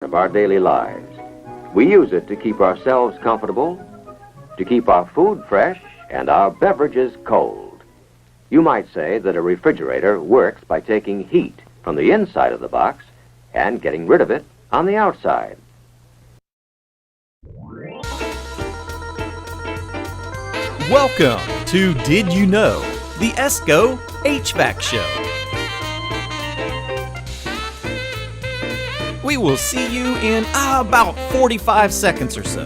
of our daily lives. We use it to keep ourselves comfortable, to keep our food fresh and our beverages cold. You might say that a refrigerator works by taking heat from the inside of the box and getting rid of it on the outside. Welcome to Did You Know, the ESCO HVAC Show. We will see you in about 45 seconds or so.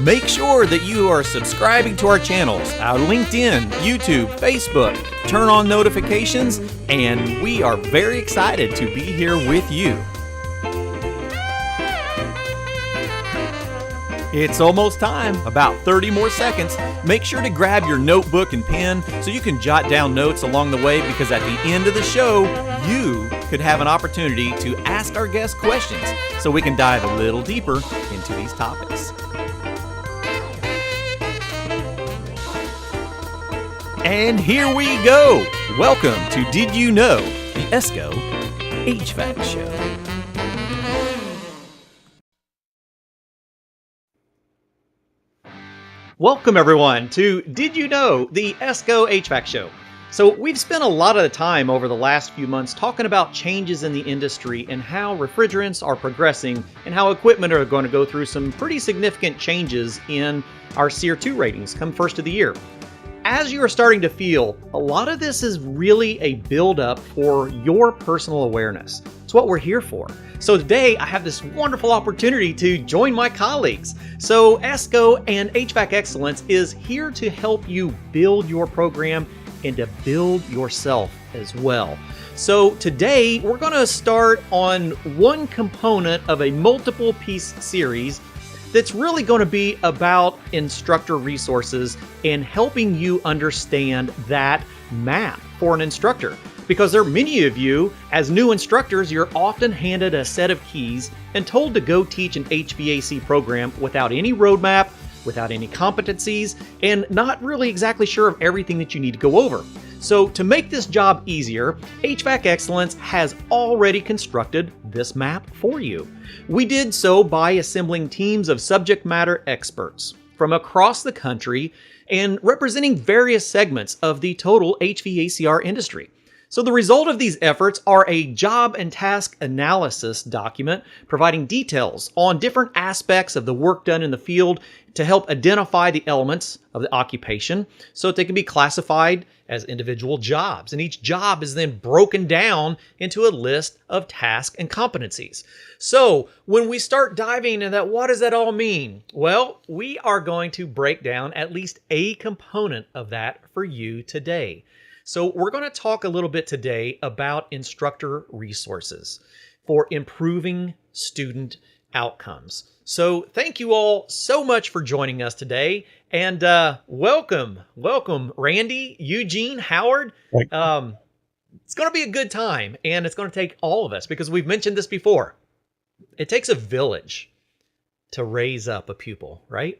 Make sure that you are subscribing to our channels, our LinkedIn, YouTube, Facebook. Turn on notifications, and we are very excited to be here with you. It's almost time, about 30 more seconds. Make sure to grab your notebook and pen so you can jot down notes along the way, because at the end of the show, you could have an opportunity to ask our guests questions so we can dive a little deeper into these topics. And here we go. Welcome to Did You Know, the ESCO HVAC Show. Welcome everyone to Did You Know, the ESCO HVAC Show. So we've spent a lot of the time over the last few months talking about changes in the industry and how refrigerants are progressing and how equipment are going to go through some pretty significant changes in our SEER 2 ratings come first of the year. As you are starting to feel, a lot of this is really a build-up for your personal awareness. It's what we're here for. So today I have this wonderful opportunity to join my colleagues. So ESCO and HVAC Excellence is here to help you build your program and to build yourself as well. So today we're going to start on one component of a multiple piece series that's really going to be about instructor resources and helping you understand that map for an instructor. Because there are many of you, as new instructors, you're often handed a set of keys and told to go teach an HVAC program without any roadmap, without any competencies, and not really exactly sure of everything that you need to go over. So to make this job easier, HVAC Excellence has already constructed this map for you. We did so by assembling teams of subject matter experts from across the country and representing various segments of the total HVACR industry. So the result of these efforts are a job and task analysis document providing details on different aspects of the work done in the field to help identify the elements of the occupation so that they can be classified as individual jobs. And each job is then broken down into a list of tasks and competencies. So when we start diving into that, what does that all mean? Well, we are going to break down at least a component of that for you today. So we're going to talk a little bit today about instructor resources for improving student outcomes. So thank you all so much for joining us today, and welcome, Randy, Eugene, Howard. It's going to be a good time, and it's going to take all of us, because we've mentioned this before. It takes a village to raise up a pupil, right?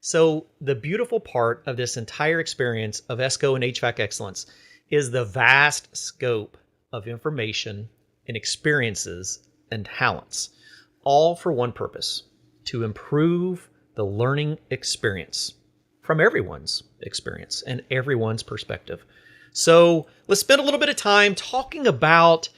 So the beautiful part of this entire experience of ESCO and HVAC Excellence is the vast scope of information and experiences and talents, all for one purpose: to improve the learning experience from everyone's experience and everyone's perspective. So let's spend a little bit of time talking about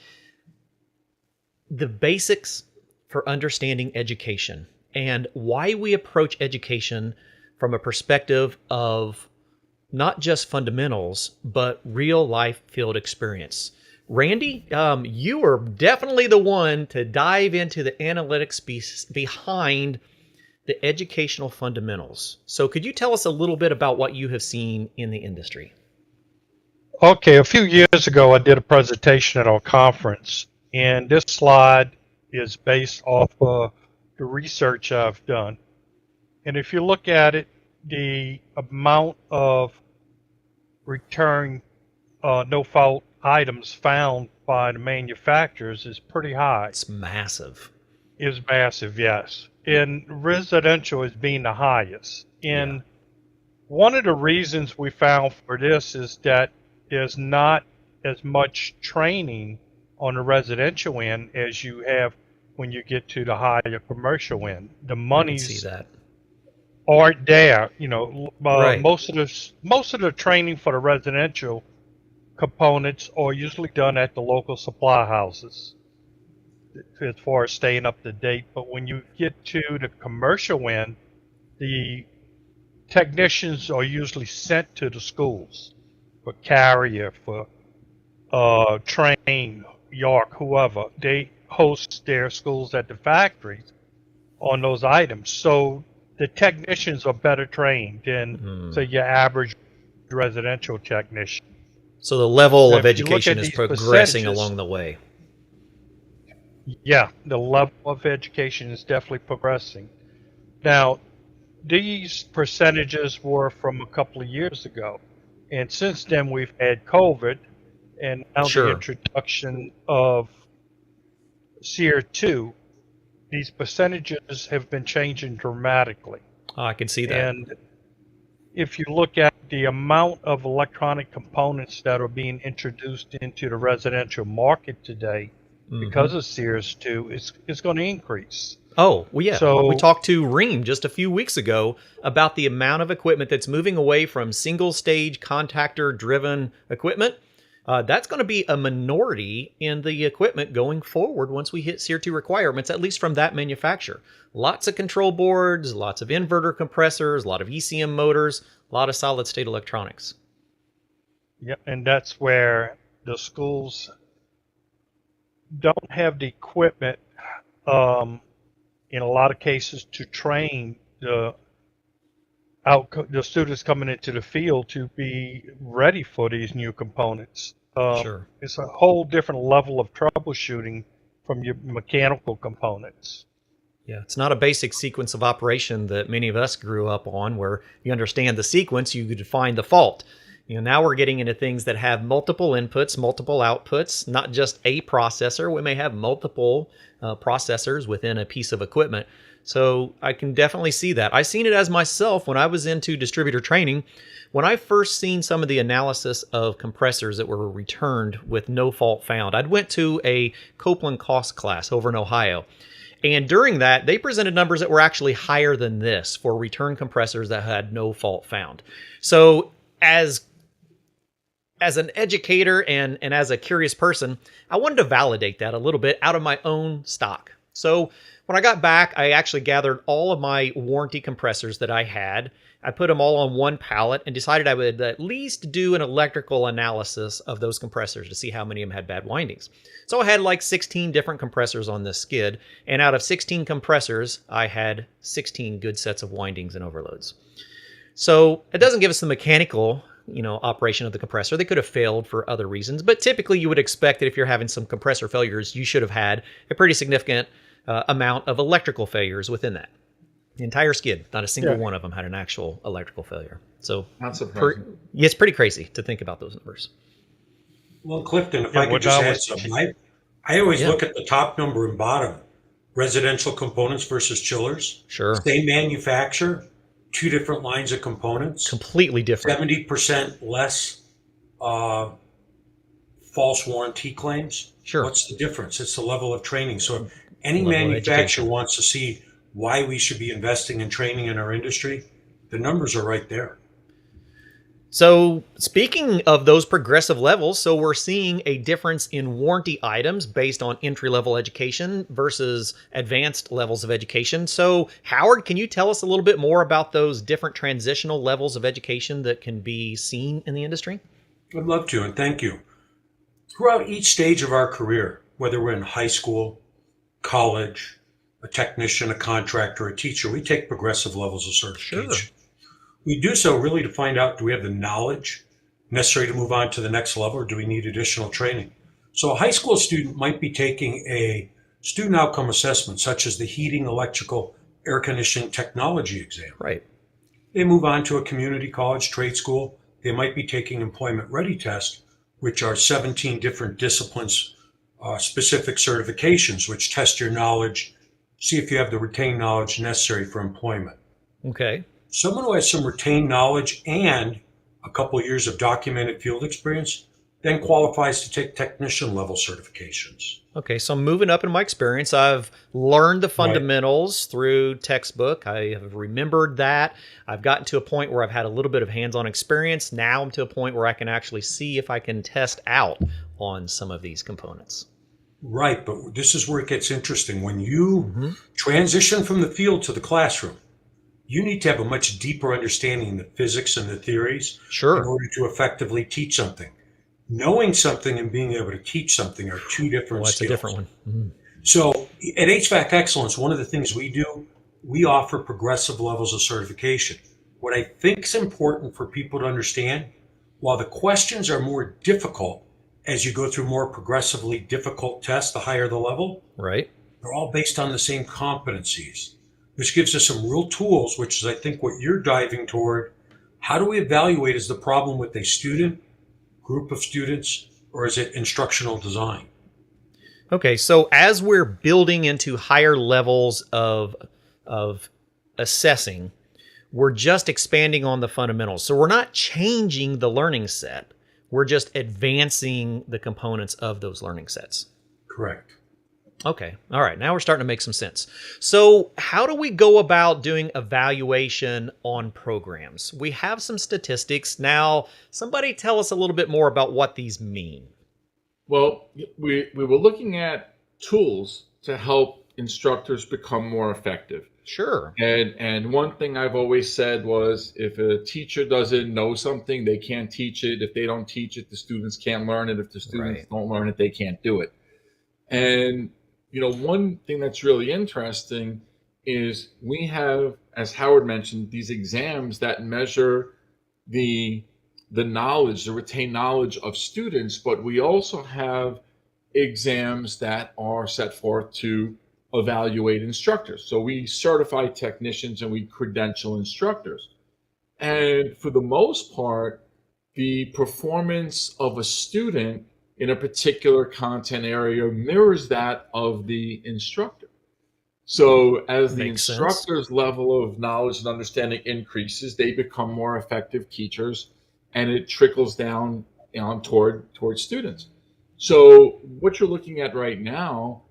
the basics for understanding education and why we approach education from a perspective of not just fundamentals, but real life field experience. Randy, you are definitely the one to dive into the analytics behind the educational fundamentals. So could you tell us a little bit about what you have seen in the industry? Okay, a few years ago I did a presentation at our conference, and this slide is based off of the research I've done. And if you look at it, the amount of return no-fault items found by the manufacturers is pretty high. It's massive. Is massive, yes. And residential is being the highest. And one of the reasons we found for this is that there's not as much training on the residential end as you have when you get to the higher commercial end. The I can see monies that. aren't there. Right. Most of the training for the residential components are usually done at the local supply houses as far as staying up to date. But when you get to the commercial end, the technicians are usually sent to the schools for Carrier, for Train, York, whoever. They host their schools at the factories on those items. So the technicians are better trained than, say, your average residential technician. So the level Now, of if you look education at is these progressing percentages, along the way. yeah, the level of education is definitely progressing. Now, these percentages were from a couple of years ago. And since then, we've had COVID and now the Sure. introduction of SEER 2. These percentages have been changing dramatically. Oh, I can see that. And if you look at the amount of electronic components that are being introduced into the residential market today because of SEERS 2, it's going to increase. Oh, well, yeah. We So, talked to Reem just a few weeks ago about the amount of equipment that's moving away from single stage contactor driven equipment. That's going to be a minority in the equipment going forward once we hit SEER 2 requirements, at least from that manufacturer. Lots of control boards, lots of inverter compressors, a lot of ECM motors, a lot of solid state electronics. yeah, and that's where the schools don't have the equipment in a lot of cases to train the students coming into the field to be ready for these new components. Sure. It's a whole different level of troubleshooting from your mechanical components. Yeah, it's not a basic sequence of operation that many of us grew up on where you understand the sequence, you could find the fault. Now we're getting into things that have multiple inputs, multiple outputs, not just a processor. We may have multiple processors within a piece of equipment. So I can definitely see that. I seen it as myself when I was into distributor training. When I first seen some of the analysis of compressors that were returned with no fault found, I'd went to a Copeland cost class over in Ohio. And during that, they presented numbers that were actually higher than this for return compressors that had no fault found. So as an educator and as a curious person, I wanted to validate that a little bit out of my own stock. So when I got back, I actually gathered all of my warranty compressors that I had. I put them all on one pallet and decided I would at least do an electrical analysis of those compressors to see how many of them had bad windings. So I had like 16 different compressors on this skid, and out of 16 compressors, I had 16 good sets of windings and overloads. So it doesn't give us the mechanical operation of the compressor. They could have failed for other reasons, but typically you would expect that if you're having some compressor failures, you should have had a pretty significant amount of electrical failures within that. The entire skid, not a single one of them had an actual electrical failure. So Not surprising. it's pretty crazy to think about those numbers. Well, Clifton, if Yeah, I could what just I add was- something, I always Yeah. look at the top number and bottom, residential components versus chillers. Sure. Same manufacturer, two different lines of components, Completely different. 70% less false warranty claims. Sure. What's the difference? It's the level of training. So if any Level of manufacturer education. wants to see why we should be investing in training in our industry, the numbers are right there. So speaking of those progressive levels, so we're seeing a difference in warranty items based on entry-level education versus advanced levels of education. So Howard, can you tell us a little bit more about those different transitional levels of education that can be seen in the industry? I'd love to, and thank you. Throughout each stage of our career, whether we're in high school, college, a technician, a contractor, a teacher, we take progressive levels of certification. Sure. We do so really to find out, do we have the knowledge necessary to move on to the next level, or do we need additional training? So a high school student might be taking a student outcome assessment, such as the heating, electrical, air conditioning technology exam. Right. They move on to a community college, trade school. They might be taking employment ready tests, which are 17 different disciplines, specific certifications, which test your knowledge, see if you have the retained knowledge necessary for employment. Okay. Someone who has some retained knowledge and a couple of years of documented field experience then qualifies to take technician level certifications. Okay, so moving up in my experience, I've learned the Right. fundamentals through textbook. I have remembered that. I've gotten to a point where I've had a little bit of hands-on experience. Now I'm to a point where I can actually see if I can test out on some of these components. Right, but this is where it gets interesting. When you Hmm. transition from the field to the classroom, you need to have a much deeper understanding of the physics and the theories in Sure. order to effectively teach something. Knowing something and being able to teach something are two different Well, that's a skills. different one. Mhm. So at HVAC Excellence, one of the things we do, we offer progressive levels of certification. What I think is important for people to understand, while the questions are more difficult as you go through more progressively difficult tests, the higher the level, Right. they're all based on the same competencies, which gives us some real tools, which is, I think, what you're diving toward. How do we evaluate, is the problem with a student, group of students, or is it instructional design? Okay, so as we're building into higher levels of assessing, we're just expanding on the fundamentals. So we're not changing the learning set. We're just advancing the components of those learning sets. Correct. Okay. All right. Now we're starting to make some sense. So, how do we go about doing evaluation on programs? We have some statistics. Now, somebody tell us a little bit more about what these mean. Well, we were looking at tools to help instructors become more effective. Sure. And one thing I've always said was, if a teacher doesn't know something, they can't teach it. If they don't teach it, the students can't learn it. If the students Right. don't learn it, they can't do it. And one thing that's really interesting is we have, as Howard mentioned, these exams that measure the knowledge, the retained knowledge of students, but we also have exams that are set forth to evaluate instructors. So we certify technicians and we credential instructors. And for the most part, the performance of a student in a particular content area mirrors that of the instructor. So as the Makes sense. instructor's level of knowledge and understanding increases, they become more effective teachers, and it trickles down toward students. So what you're looking at right now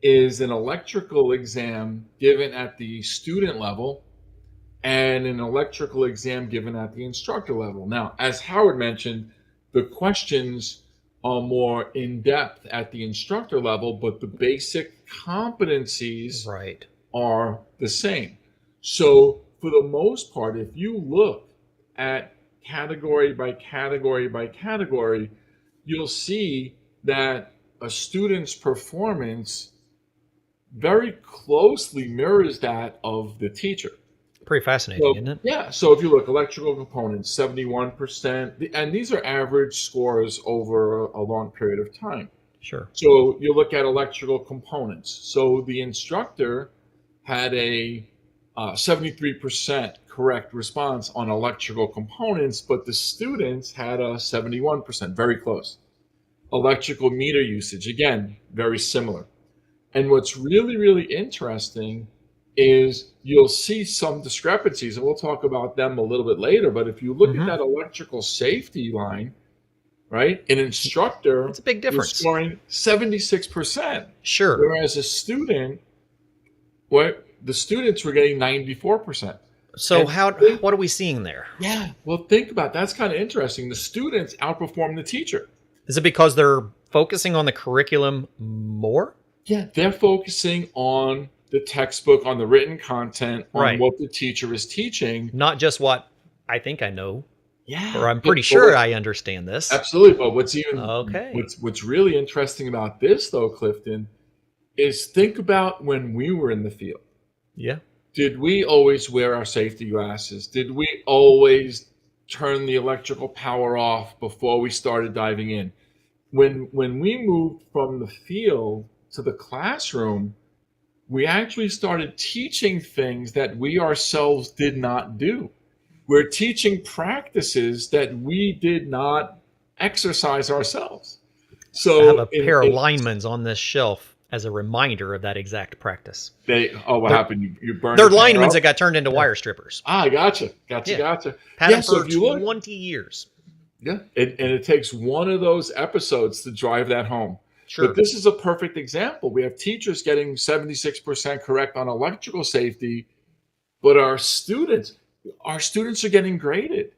is an electrical exam given at the student level and an electrical exam given at the instructor level. Now, as Howard mentioned, the questions are more in depth at the instructor level, but the basic competencies Right. are the same. So for the most part, if you look at category by category by category, you'll see that a student's performance very closely mirrors that of the teacher. Pretty fascinating, So, isn't it? yeah, so if you look, electrical components, 71%, and these are average scores over a long period of time. Sure. So you look at electrical components. So the instructor had a 73% correct response on electrical components, but the students had a 71%, very close. Electrical meter usage, again, very similar. And what's really, really interesting is you'll see some discrepancies, and we'll talk about them a little bit later. But if you look Mhm. at that electrical safety line, right, an instructor It's a big was difference. scoring 76%, Sure. whereas a student, the students were getting 94%. So And what are we seeing there? yeah, well, think about that's kind of interesting. The students outperform the teacher. Is it because they're focusing on the curriculum more? Yeah, they're focusing on the textbook, on the written content, on Right. what the teacher is teaching. Not just what I think I know, Yeah, or I'm but- pretty but sure what- I understand this. Absolutely, but what's even Okay. what's really interesting about this, though, Clifton, is think about when we were in the field. Yeah. Did we always wear our safety glasses? Did we always turn the electrical power off before we started diving in? When we moved from the field to the classroom, we actually started teaching things that we ourselves did not do. We're teaching practices that we did not exercise ourselves. So I have a in- pair of in- linemen's on this shelf as a reminder of that exact practice. what They're- happened? You burned They're your power linemen's up? that got turned into wire strippers. Gotcha. Yeah. Gotcha. Had Yeah, them so for if you look, 20 years. Yeah, and it takes one of those episodes to drive that home. Sure. But this is a perfect example. We have teachers getting 76% correct on electrical safety, but our students are getting graded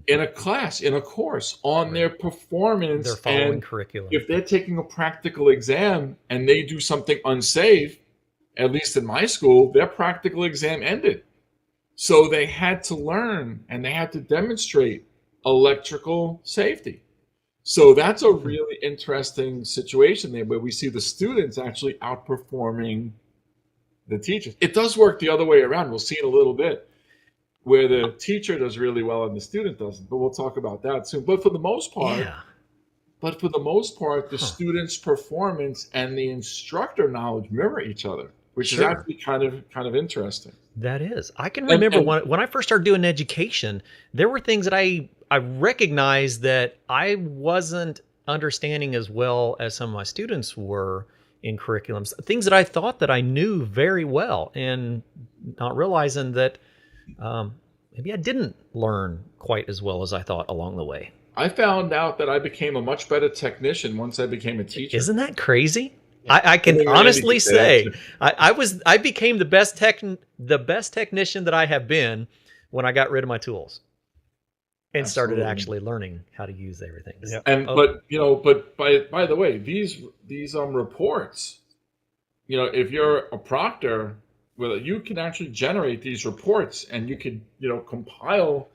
in a class, in a course, on their performance. They're following And curriculum. if they're taking a practical exam and they do something unsafe, at least in my school, their practical exam ended. So they had to learn and they had to demonstrate electrical safety. So that's a really interesting situation there where we see the students actually outperforming the teachers. It does work the other way around. We'll see in a little bit where the teacher does really well and the student doesn't, but we'll talk about that soon. But for the most part, Yeah. the student's performance and the instructor knowledge mirror each other, which is Sure. actually kind of interesting. That is. I can remember when I first started doing education, there were things that I recognized that I wasn't understanding as well as some of my students were in curriculums. Things that I thought that I knew very well, and not realizing that maybe I didn't learn quite as well as I thought along the way. I found out that I became a much better technician once I became a teacher. Isn't that crazy? I can think honestly Randy could say say that I became the best technician that I have been when I got rid of my tools and started Absolutely. actually learning how to use everything. Yeah. And Oh. but by the way, these reports, if you're a proctor, well, you can actually generate these reports and you could compile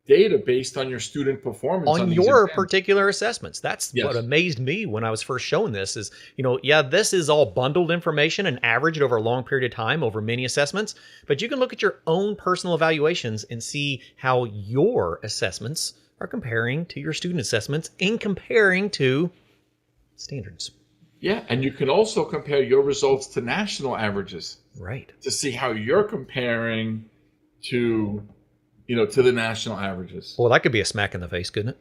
data based on your student performance On these your exams. particular assessments. That's Yes. what amazed me when I was first shown this is, this is all bundled information and averaged over a long period of time over many assessments, but you can look at your own personal evaluations and see how your assessments are comparing to your student assessments and comparing to standards. Yeah, and you can also compare your results to national averages Right. to see how you're comparing to to the national averages Well, that could be a smack in the face, couldn't it?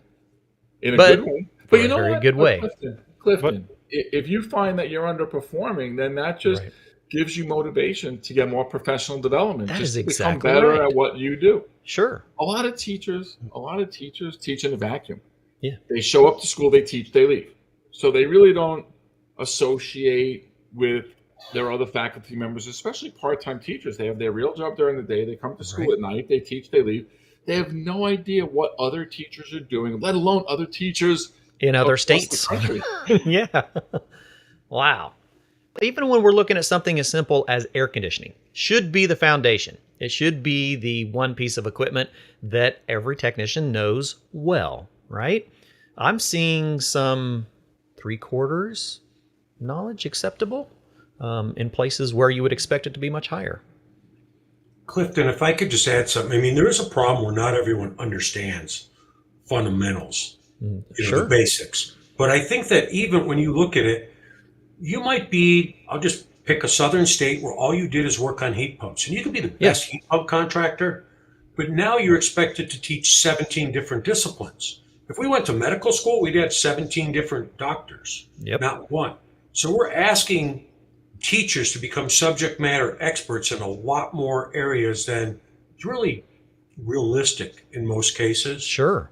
in a but- good way. But you in a know very what? good way. Clifton, if you find that you're underperforming, then that just Right. gives you motivation to get more professional development. That just is to become exactly better right. at what you do. Sure. A lot of teachers teach in a vacuum. Yeah. They show up to school, they teach, they leave. So they really don't associate with their other faculty members, especially part-time teachers. They have their real job during the day. They come to school Right. at night, they teach, they leave. They have no idea what other teachers are doing, let alone other teachers In other across the states. country. Yeah. Wow. Even when we're looking at something as simple as air conditioning, should be the foundation. It should be the one piece of equipment that every technician knows well, right? I'm seeing some 3/4 knowledge acceptable in places where you would expect it to be much higher. Clifton, if I could just add something, I mean, there is a problem where not everyone understands fundamentals, Sure. the basics. But I think that even when you look at it, you might be, I'll just pick a southern state where all you did is work on heat pumps. And you can be the best heat pump contractor, but now you're expected to teach 17 different disciplines. If we went to medical school, we'd have 17 different doctors, Yep. not one. So we're asking teachers to become subject matter experts in a lot more areas than is really realistic in most cases. Sure.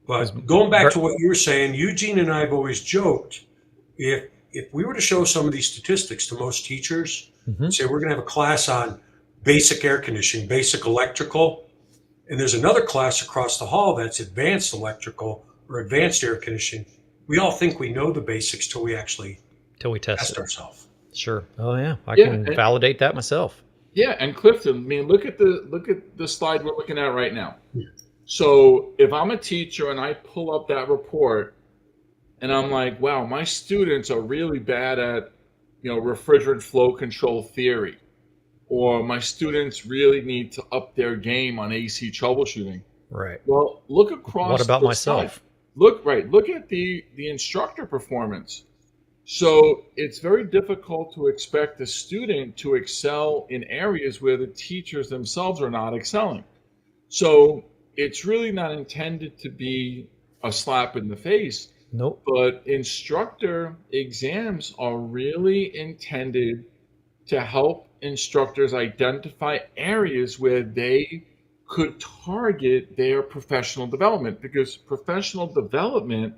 But going back to what you were saying, Eugene and I have always joked, if we were to show some of these statistics to most teachers, say we're going to have a class on basic air conditioning, basic electrical, and there's another class across the hall that's advanced electrical or advanced air conditioning, we all think we know the basics till we actually Till we test test it. ourselves. Sure. Oh yeah. I Yeah, can and- validate that myself. Yeah, and Clifton, I mean, look at the slide we're looking at right now. So if I'm a teacher and I pull up that report and I'm like, wow, my students are really bad at, refrigerant flow control theory, or my students really need to up their game on AC troubleshooting. Right. Well, look across. What about the myself? slide. Look at the instructor performance. So it's very difficult to expect a student to excel in areas where the teachers themselves are not excelling. So it's really not intended to be a slap in the face, Nope. but instructor exams are really intended to help instructors identify areas where they could target their professional development, because professional development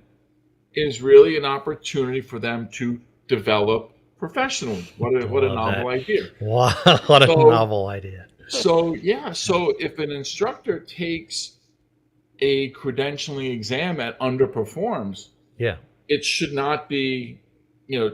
is really an opportunity for them to develop professionally. What a Love novel that. idea. What a So, novel idea. so if an instructor takes a credentialing exam that underperforms, Yeah. it should not be,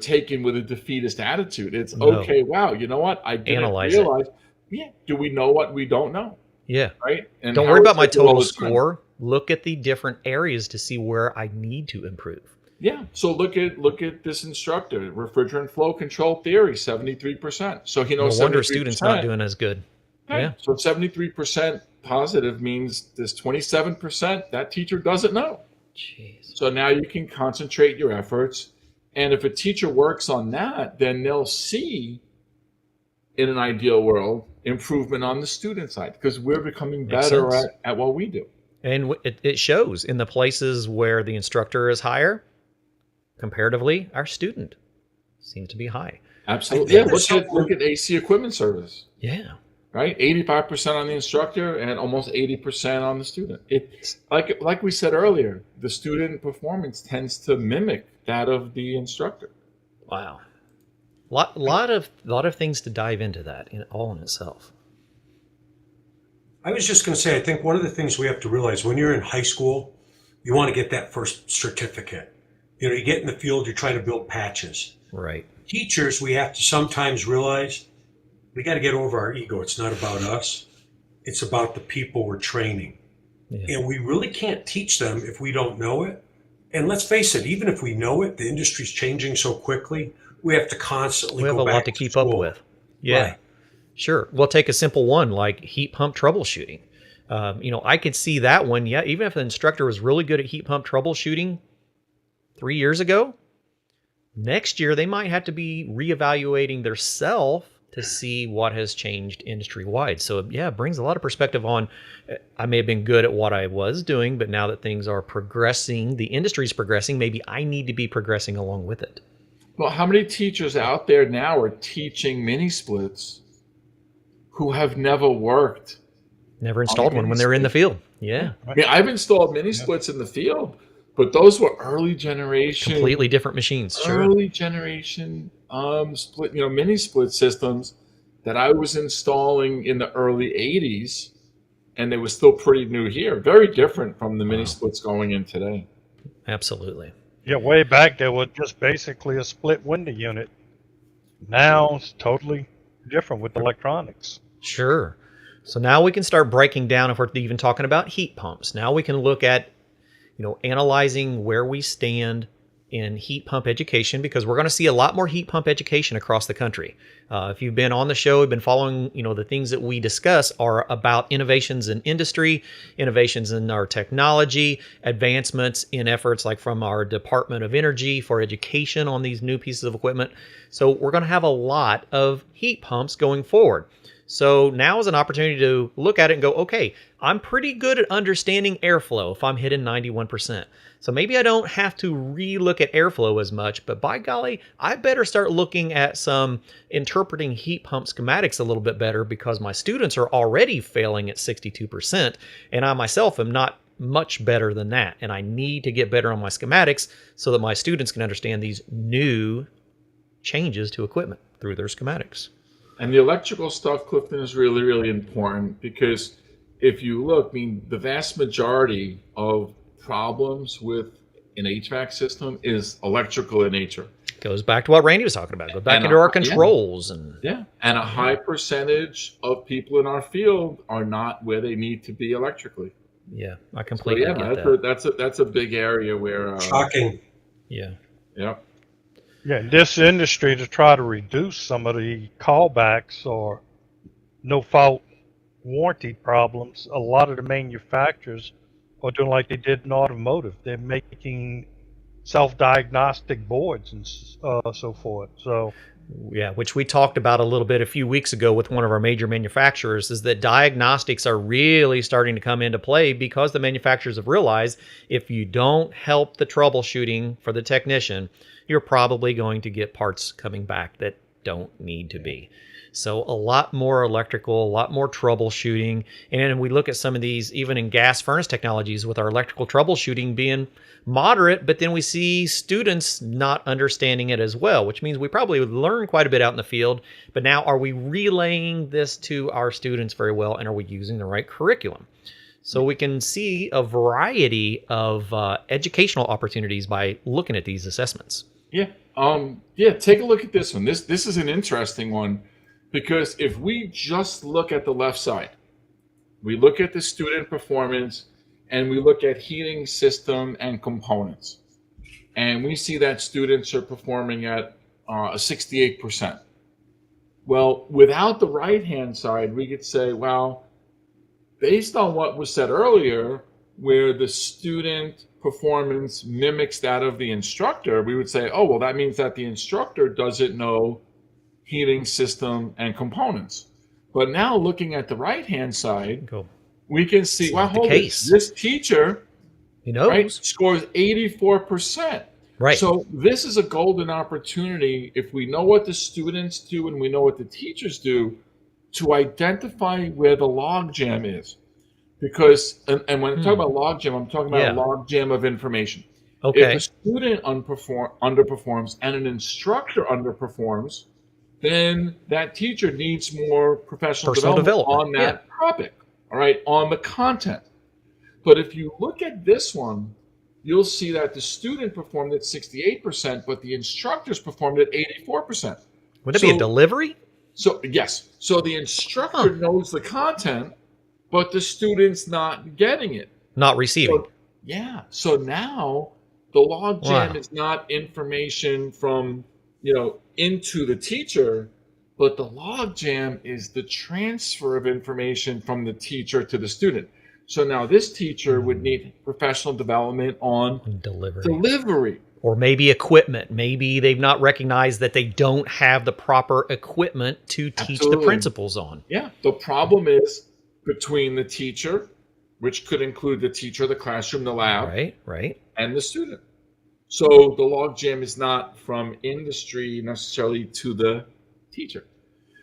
taken with a defeatist attitude. It's No. okay. Wow, you know what? I didn't Analyze it. realize. Yeah. Do we know what we don't know? Yeah. Right. And Don't worry Howard about my says it all total the time. score. Look at the different areas to see where I need to improve. Yeah. So look at this instructor, refrigerant flow control theory, 73%. So he No knows wonder 73%. students not doing as good. Right. Yeah. So 73% positive means this 27% that teacher doesn't know. Jeez. So now you can concentrate your efforts. And if a teacher works on that, then they'll see, in an ideal world, improvement on the student side, because we're becoming Makes better sense. at what we do. And it shows in the places where the instructor is higher. Comparatively, our student seems to be high. Absolutely. Yeah. There's Look at AC equipment service. Yeah. Right, 85% on the instructor and almost 80% on the student. It's like we said earlier, the student performance tends to mimic that of the instructor. Wow. Lot of things to dive into that all in itself. I was just going to say, I think one of the things we have to realize when you're in high school, you want to get that first certificate. You get in the field, you're trying to build patches. Right. Teachers, we have to sometimes realize we got to get over our ego. It's not about us. It's about the people we're training. Yeah. And we really can't teach them if we don't know it. And let's face it, even if we know it, the industry's changing so quickly, we have to constantly We have go a back lot to keep up school. with. Yeah. Right. Sure. We'll take a simple one like heat pump troubleshooting. I could see that one. Yeah. Even if the instructor was really good at heat pump troubleshooting 3 years ago, next year they might have to be reevaluating their self to see what has changed industry-wide. So yeah, it brings a lot of perspective on, I may have been good at what I was doing, but now that things are progressing, the industry's progressing, maybe I need to be progressing along with it. Well, how many teachers out there now are teaching mini splits who have never worked? Never installed one when they're in the field. Yeah. I mean, I've installed mini splits in the field, but those were early generation, Completely different machines. Sure. early generation split, mini split systems that I was installing in the early 80s, and they were still pretty new here. Very different from the mini splits going in today. Absolutely. Yeah, way back there was just basically a split window unit. Now it's totally different with electronics. Sure. So now we can start breaking down, if we're even talking about heat pumps. Now we can look at, analyzing where we stand in heat pump education, because we're going to see a lot more heat pump education across the country. If you've been on the show, you've been following, the things that we discuss are about innovations in industry, innovations in our technology, advancements in efforts like from our Department of Energy for education on these new pieces of equipment. So we're going to have a lot of heat pumps going forward. So now is an opportunity to look at it and go, okay, I'm pretty good at understanding airflow if I'm hitting 91%. So maybe I don't have to re-look at airflow as much, but by golly, I better start looking at some interpreting heat pump schematics a little bit better, because my students are already failing at 62%, and I myself am not much better than that. And I need to get better on my schematics so that my students can understand these new changes to equipment through their schematics. And the electrical stuff, Clifton, is really, really important, because if you look, the vast majority of problems with an HVAC system is electrical in nature. Goes back to what Randy was talking about. Goes back And into our controls. And a high percentage of people in our field are not where they need to be electrically. Yeah, I completely get that. That's a big area where Shocking. Yeah. Yep. Yeah, in this industry, to try to reduce some of the callbacks or no-fault warranty problems, a lot of the manufacturers are doing like they did in automotive. They're making self-diagnostic boards and so forth. So, yeah, which we talked about a little bit a few weeks ago with one of our major manufacturers, is that diagnostics are really starting to come into play, because the manufacturers have realized if you don't help the troubleshooting for the technician, you're probably going to get parts coming back that don't need to be. So a lot more electrical, a lot more troubleshooting. And then we look at some of these, even in gas furnace technologies, with our electrical troubleshooting being moderate, but then we see students not understanding it as well, which means we probably would learn quite a bit out in the field. But now, are we relaying this to our students very well, and are we using the right curriculum? So we can see a variety of educational opportunities by looking at these assessments. Yeah. Yeah. Take a look at this one. This is an interesting one, because if we just look at the left side, we look at the student performance and we look at heating system and components, and we see that students are performing at a 68%. Well, without the right-hand side, we could say, well, based on what was said earlier, where the student performance mimics that of the instructor, we would say, oh, well, that means that the instructor doesn't know heating system and components. But now looking at the right-hand side, Cool. we can see, It's well, not the hold case. it. This teacher, He knows. right, scores 84%. Right. So this is a golden opportunity, if we know what the students do and we know what the teachers do, to identify where the logjam is. Because, and when I talk about logjam, I'm talking about Yeah. a logjam of information. Okay. If a student underperforms and an instructor underperforms, then that teacher needs more professional Personal development on development, that topic, all right, on the content. But if you look at this one, you'll see that the student performed at 68%, but the instructors performed at 84%. Would it be a delivery? So, yes. So the instructor knows the content, but the student's not getting it. Not receiving. So, yeah. So now the logjam is not information from, into the teacher, but the logjam is the transfer of information from the teacher to the student. So now this teacher would need professional development on delivery. Or maybe equipment. Maybe they've not recognized that they don't have the proper equipment to teach the principles on. Yeah. The problem is between the teacher, which could include the teacher, the classroom, the lab, right, and the student. So the logjam is not from industry necessarily to the teacher.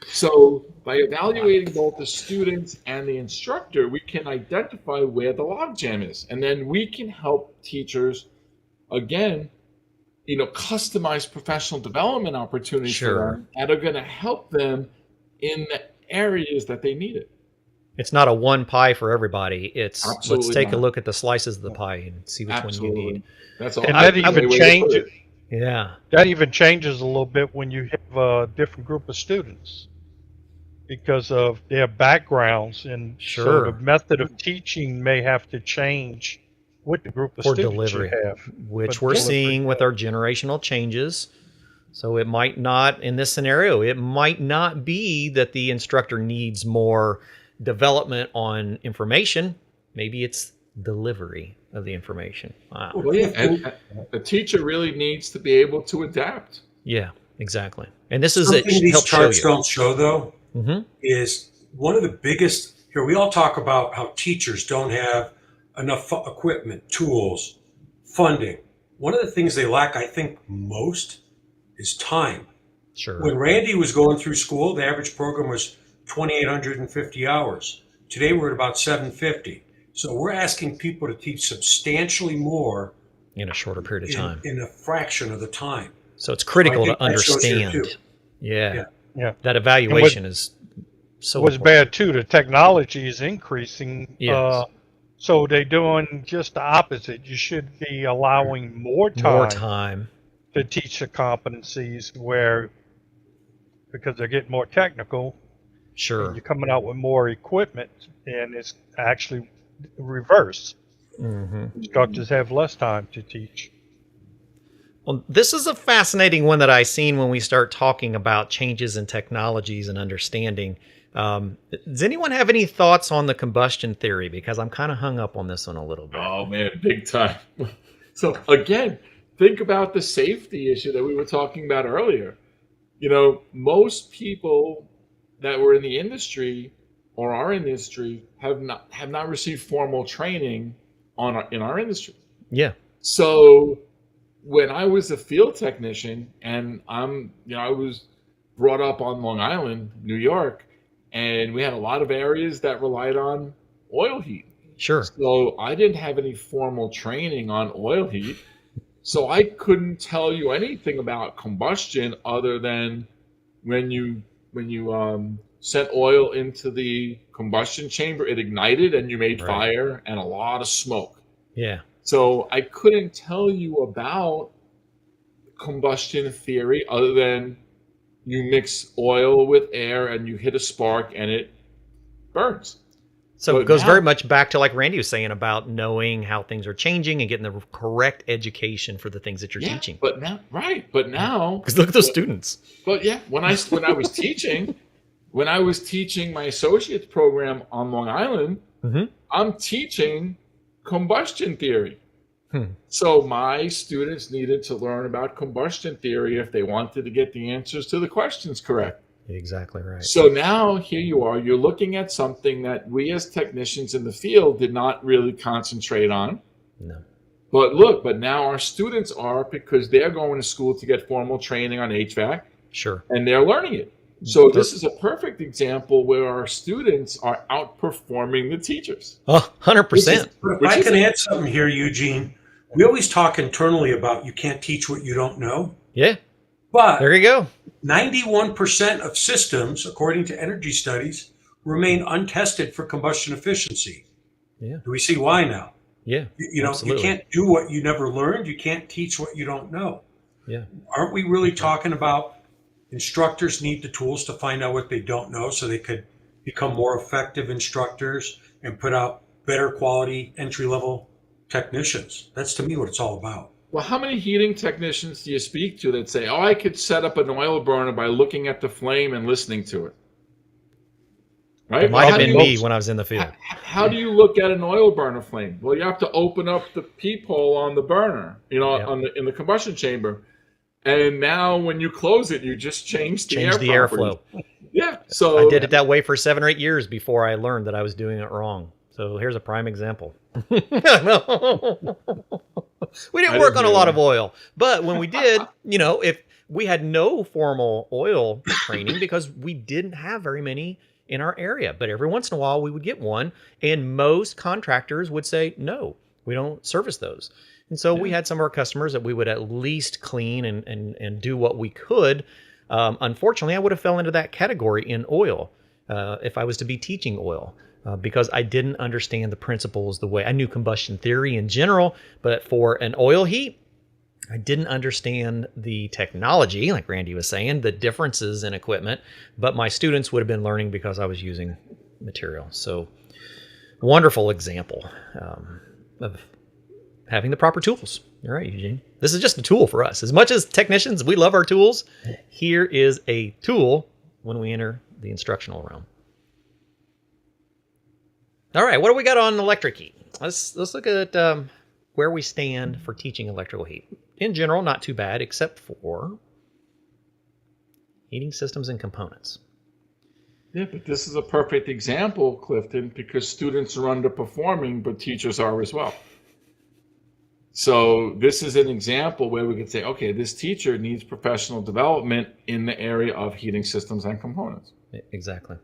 So by evaluating both the students and the instructor, we can identify where the logjam is. And then we can help teachers, again, customize professional development opportunities for them that are going to help them in the areas that they need it. It's not a one pie for everybody. It's Absolutely let's take not. a look at the slices of the pie and see which one you need. That's all. And that even changes. Yeah. That even changes a little bit when you have a different group of students because of their backgrounds, and so the method of teaching may have to change with the group of students you have. Which we're seeing with our generational changes. So it might not, in this scenario, it might not be that the instructor needs more development on information. Maybe it's delivery of the information. Wow. Well, yeah, and the teacher really needs to be able to adapt. Yeah, exactly. And this is something these help charts show you. don't show, though, is one of the biggest. Here, we all talk about how teachers don't have enough equipment, tools, funding. One of the things they lack, I think, most is time. Sure. When Randy was going through school, the average program was 2,850 hours. Today, we're at about 750. So we're asking people to teach substantially more in a shorter period of time, in a fraction of the time. So it's critical to understand. Yeah. That evaluation is so what's important. bad too, the technology is increasing. Yes. So they're doing just the opposite. You should be allowing more time to teach the competencies because they're getting more technical. Sure. You're coming out with more equipment, and it's actually reverse. Instructors have less time to teach. Well, this is a fascinating one that I've seen when we start talking about changes in technologies and understanding. Does anyone have any thoughts on the combustion theory? Because I'm kind of hung up on this one a little bit. Oh, man, big time. So, again, think about the safety issue that we were talking about earlier. Most people that were in the industry or are in the industry have not received formal training in our industry. Yeah. So when I was a field technician and I was brought up on Long Island, New York, and we had a lot of areas that relied on oil heat. Sure. So I didn't have any formal training on oil heat. So I couldn't tell you anything about combustion other than when you sent oil into the combustion chamber, it ignited and you made fire and a lot of smoke. Yeah. So I couldn't tell you about combustion theory other than you mix oil with air and you hit a spark and it burns. So But it goes now- very much back to like Randy was saying about knowing how things are changing and getting the correct education for the things that you're teaching. But now, but now, Because look at those students. but yeah, when I was teaching, when I was teaching my associate's program on Long Island, Mhm. I'm teaching combustion theory. Hmm. So my students needed to learn about combustion theory if they wanted to get the answers to the questions correct. Exactly right. So now here you are, you're looking at something that we as technicians in the field did not really concentrate on. No. But now our students are, because they're going to school to get formal training on HVAC Sure. and they're learning it. So this is a perfect example where our students are outperforming the teachers. Oh, 100%. But if Which I is- can add something here, Eugene, we always talk internally about you can't teach what you don't know. Yeah. But There you go. 91% of systems, according to energy studies, remain untested for combustion efficiency. Yeah. Do we see why now? Yeah. You know, Absolutely. you can't do what you never learned. You can't teach what you don't know. Yeah. Aren't we really talking about instructors need the tools to find out what they don't know so they could become more effective instructors and put out better quality entry-level technicians? That's to me what it's all about. Well, how many heating technicians do you speak to that say, oh, I could set up an oil burner by looking at the flame and listening to it? Right? It might How have do been you- me when I was in the field. How do you look at an oil burner flame? Well, you have to open up the peephole on the burner, Yeah. in the combustion chamber. And now when you close it, you just change the Change the air airflow. Yeah. So I did it that way for 7 or 8 years before I learned that I was doing it wrong. So here's a prime example. We didn't work on a lot of oil, but when we did, if we had no formal oil training because we didn't have very many in our area, but every once in a while we would get one, and most contractors would say, no, we don't service those. And so we had some of our customers that we would at least clean and do what we could. Unfortunately, I would have fell into that category in oil if I was to be teaching oil. Because I didn't understand the principles the way I knew combustion theory in general, but for an oil heat, I didn't understand the technology, like Randy was saying, the differences in equipment, but my students would have been learning because I was using material. So wonderful example of having the proper tools. All right, Eugene. This is just a tool for us. As much as technicians, we love our tools. Here is a tool when we enter the instructional realm. All right, what do we got on electric heat? Let's look at where we stand for teaching electrical heat. In general, not too bad, except for heating systems and components. Yeah, but this is a perfect example, Clifton, because students are underperforming, but teachers are as well. So this is an example where we could say, okay, this teacher needs professional development in the area of heating systems and components. Exactly.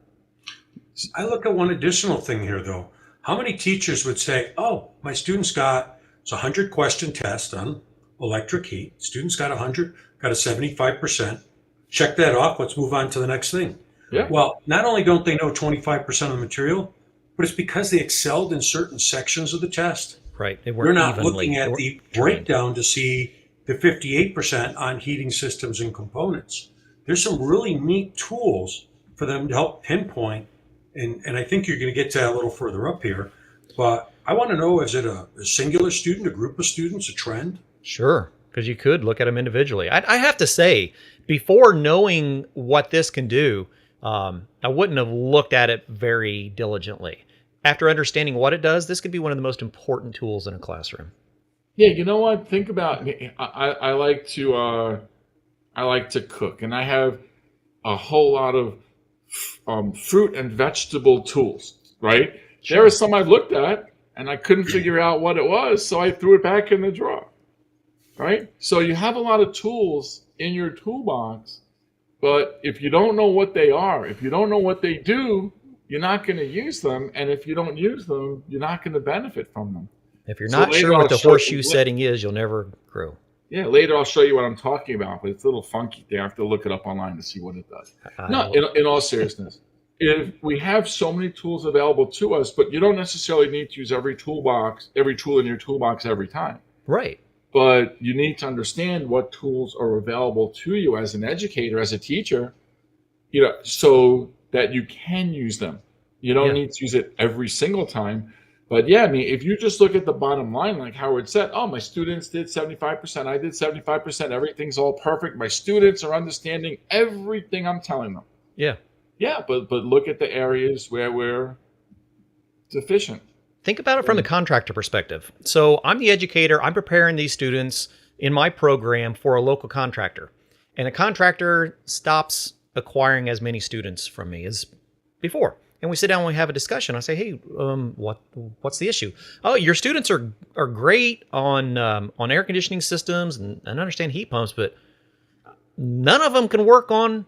I look at one additional thing here, though. How many teachers would say, oh, my students got a 100-question test on electric heat. Students got 100, got a 75%. Check that off. Let's move on to the next thing. Yeah. Well, not only don't they know 25% of the material, but it's because they excelled in certain sections of the test. Right. They We're weren't not evenly- looking they at weren't the trained. breakdown to see the 58% on heating systems and components. There's some really neat tools for them to help pinpoint, and I think you're going to get to that a little further up here, but I want to know, is it a singular student, a group of students, a trend? Sure, because you could look at them individually. I have to say, before knowing what this can do, I wouldn't have looked at it very diligently. After understanding what it does, this could be one of the most important tools in a classroom. Yeah, you know what? Think about. I like to cook, and I have a whole lot of fruit and vegetable tools. Right? There are some I've looked at, and I couldn't figure out what it was, so I threw it back in the drawer. Right? So you have a lot of tools in your toolbox, But if you don't know what they are, if you don't know what they do, you're not going to use them. And if you don't use them, you're not going to benefit from them. If you're So not later sure what I'll the show horseshoe you- setting is, you'll never grow. Yeah, later I'll show you what I'm talking about, but it's a little funky there. I have to look it up online to see what it does. No, in all seriousness, if we have so many tools available to us, but you don't necessarily need to use every tool in your toolbox every time. Right. But you need to understand what tools are available to you as an educator, as a teacher, so that you can use them. You don't need to use it every single time. But yeah, I mean, if you just look at the bottom line, like Howard said, oh, my students did 75%, I did 75%, everything's all perfect. My students are understanding everything I'm telling them. Yeah. Yeah, but look at the areas where we're deficient. Think about it from the contractor perspective. So I'm the educator. I'm preparing these students in my program for a local contractor. And a contractor stops acquiring as many students from me as before. And we sit down and we have a discussion. I say, hey, what's the issue? Oh, your students are great on air conditioning systems and understand heat pumps, but none of them can work on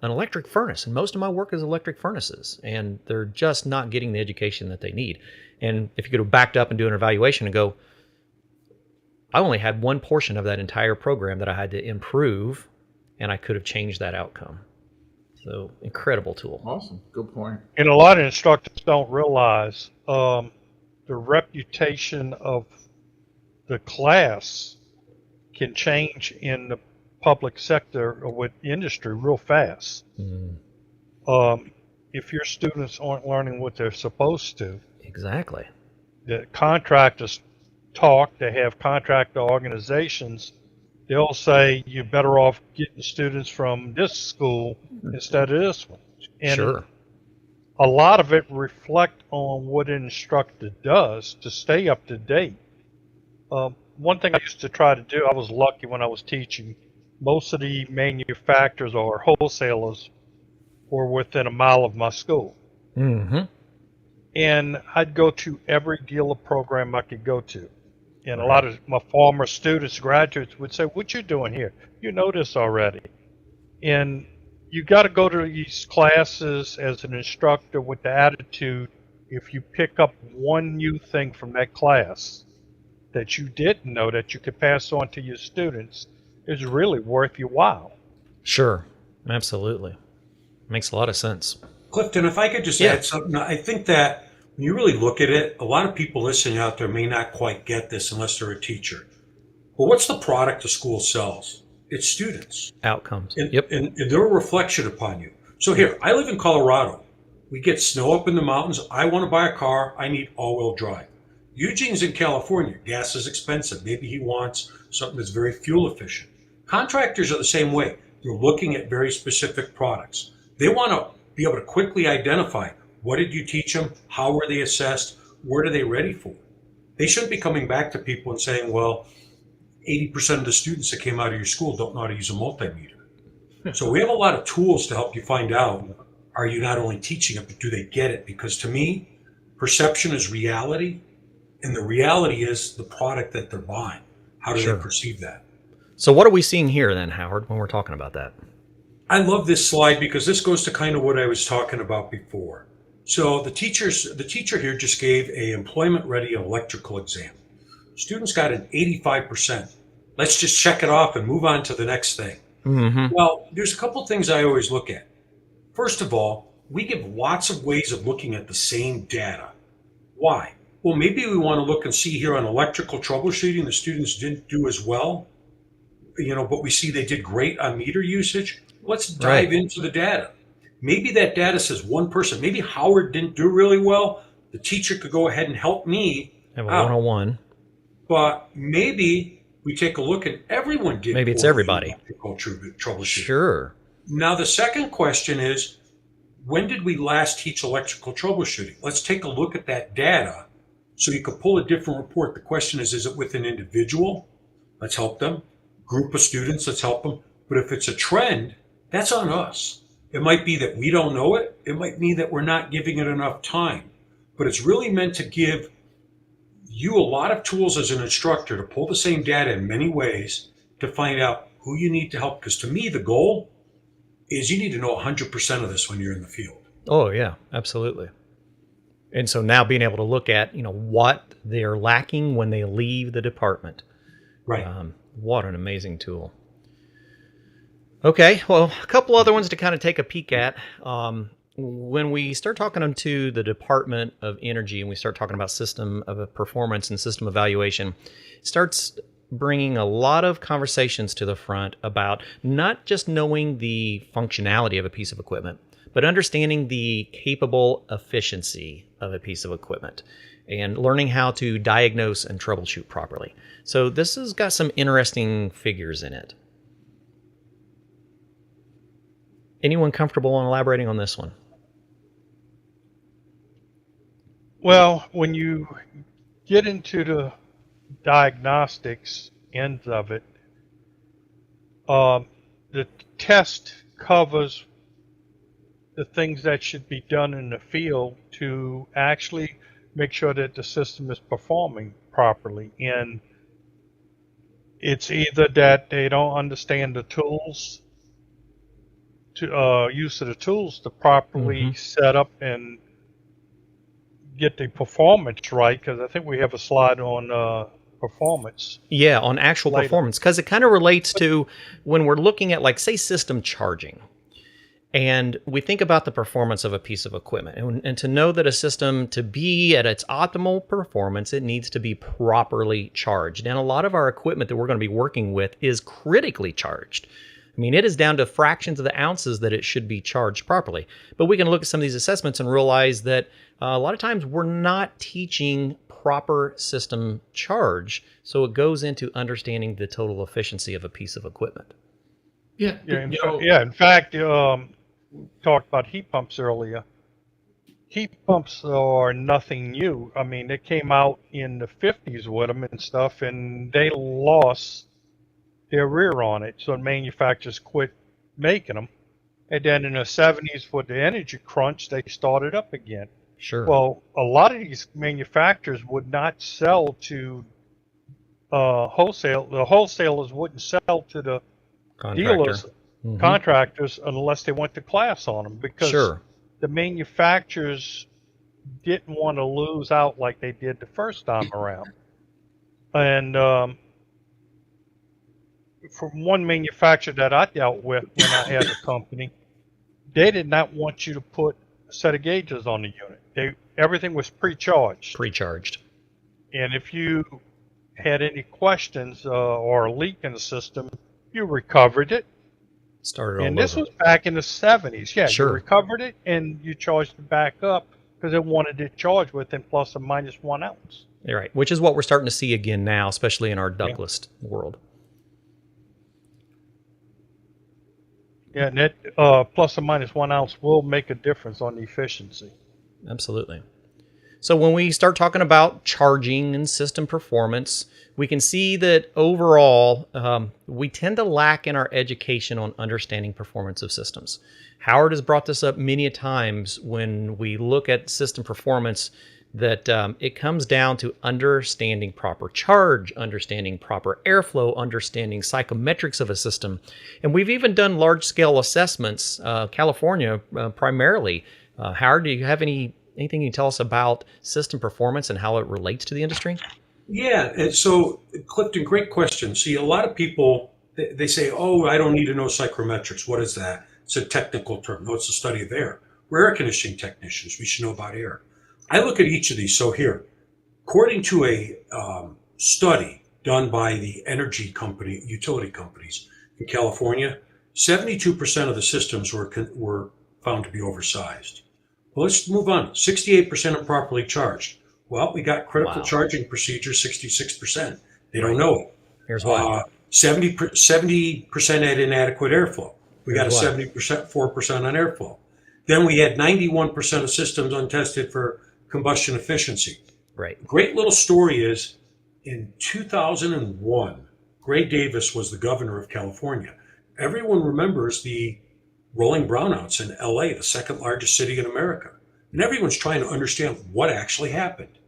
an electric furnace. And most of my work is electric furnaces. And they're just not getting the education that they need. And if you could have backed up and do an evaluation and go, I only had one portion of that entire program that I had to improve, and I could have changed that outcome. So incredible tool. Awesome. Good point. And a lot of instructors don't realize the reputation of the class can change in the public sector or with industry real fast. If your students aren't learning what they're supposed to, Exactly. the contractors talk, they have contractor organizations, they'll say you're better off getting students from this school instead of this one. And Sure. a lot of it reflect on what an instructor does to stay up to date. One thing I used to try to do, I was lucky when I was teaching, most of the manufacturers or wholesalers were within a mile of my school. Mm-hmm. And I'd go to every dealer program I could go to. And a lot of my former students, graduates would say, what you doing here? You know this already. And you got to go to these classes as an instructor with the attitude, if you pick up one new thing from that class that you didn't know that you could pass on to your students, is really worth your while. Sure. Absolutely. Makes a lot of sense. Clifton, if I could just add something, I think that when you really look at it, a lot of people listening out there may not quite get this unless they're a teacher. Well, what's the product the school sells? It's students. Outcomes. And, Yep. and they're a reflection upon you. So here, I live in Colorado. We get snow up in the mountains. I want to buy a car. I need all-wheel drive. Eugene's in California. Gas is expensive. Maybe he wants something that's very fuel efficient. Contractors are the same way. They're looking at very specific products. They want to be able to quickly identify, what did you teach them? How were they assessed? What are they ready for? They shouldn't be coming back to people and saying, well, 80% of the students that came out of your school don't know how to use a multimeter. So we have a lot of tools to help you find out, are you not only teaching it, but do they get it? Because to me, perception is reality, and the reality is the product that they're buying. How do Sure. they perceive that? So what are we seeing here then, Howard, when we're talking about that? I love this slide because this goes to kind of what I was talking about before. So the teacher here just gave a employment-ready electrical exam. Students got an 85%. Let's just check it off and move on to the next thing. Mm-hmm. Well, there's a couple things I always look at. First of all, we give lots of ways of looking at the same data. Why? Well, maybe we want to look and see here on electrical troubleshooting, the students didn't do as well, but we see they did great on meter usage. Let's dive into the data. Maybe that data says one person, maybe Howard didn't do really well. The teacher could go ahead and help me Have a out. one-on-one. But maybe we take a look and everyone did. Maybe it's poorly everybody. in electrical troubleshooting. Sure. Now, the second question is, when did we last teach electrical troubleshooting? Let's take a look at that data so you could pull a different report. The question is it with an individual? Let's help them. Group of students, let's help them. But if it's a trend, that's on us. It might be that we don't know it. It might mean that we're not giving it enough time. But it's really meant to give you a lot of tools as an instructor to pull the same data in many ways to find out who you need to help. Because to me, the goal, is you need to know 100% of this when you're in the field. Oh yeah, absolutely. And so now being able to look at, what they're lacking when they leave the department. Right. What an amazing tool. Okay, well, a couple other ones to kind of take a peek at. When we start talking to the Department of Energy and we start talking about system of performance and system evaluation, it starts bringing a lot of conversations to the front about not just knowing the functionality of a piece of equipment, but understanding the capable efficiency of a piece of equipment and learning how to diagnose and troubleshoot properly. So this has got some interesting figures in it. Anyone comfortable in elaborating on this one? Well, when you get into the diagnostics end of it, the test covers the things that should be done in the field to actually make sure that the system is performing properly. And it's either that they don't understand the tools, to use of the tools to properly set up and get the performance right, because I think we have a slide on performance. Yeah, on actual later. Performance, because it kind of relates to when we're looking at, like, say, system charging. And we think about the performance of a piece of equipment. And to know that a system, to be at its optimal performance, it needs to be properly charged. And a lot of our equipment that we're going to be working with is critically charged. I mean, it is down to fractions of the ounces that it should be charged properly. But we can look at some of these assessments and realize that a lot of times we're not teaching proper system charge. So it goes into understanding the total efficiency of a piece of equipment. Yeah. In fact, talked about heat pumps earlier. Heat pumps are nothing new. I mean, they came out in the 50s with them and stuff, and they lost their rear on it, so the manufacturers quit making them. And then in the 70s, with the energy crunch, they started up again. Sure. Well, a lot of these manufacturers would not sell to wholesale. The wholesalers wouldn't sell to the dealers, contractors, unless they went to class on them, because the manufacturers didn't want to lose out like they did the first time around. And from one manufacturer that I dealt with when I had the company, they did not want you to put a set of gauges on the unit. Everything was pre-charged. And if you had any questions or a leak in the system, you recovered it. And this was back in the 70s. Yeah, you recovered it and you charged it back up because it wanted it charged within plus or minus 1 ounce. You're right, which is what we're starting to see again now, especially in our ductless world. Yeah, and that plus or minus 1 ounce will make a difference on the efficiency. Absolutely. So when we start talking about charging and system performance, we can see that overall, we tend to lack in our education on understanding performance of systems. Howard has brought this up many times when we look at system performance, that it comes down to understanding proper charge, understanding proper airflow, understanding psychometrics of a system. And we've even done large-scale assessments, California primarily. Howard, do you have anything you can tell us about system performance and how it relates to the industry? Yeah, and so, Clifton, great question. See, a lot of people, they say, oh, I don't need to know psychrometrics. What is that? It's a technical term. No, it's the study of air. We're air conditioning technicians. We should know about air. I look at each of these. So here, according to a study done by the energy company, utility companies in California, 72% of the systems were found to be oversized. Well, let's move on. 68% improperly charged. Well, we got critical charging procedures, 66%. They don't know it. Here's why. 70% had inadequate airflow. We got a 4% on airflow. Then we had 91% of systems untested for combustion efficiency. Right. Great little story is, in 2001, Gray Davis was the governor of California. Everyone remembers the rolling brownouts in LA, the second largest city in America. And everyone's trying to understand what actually happened.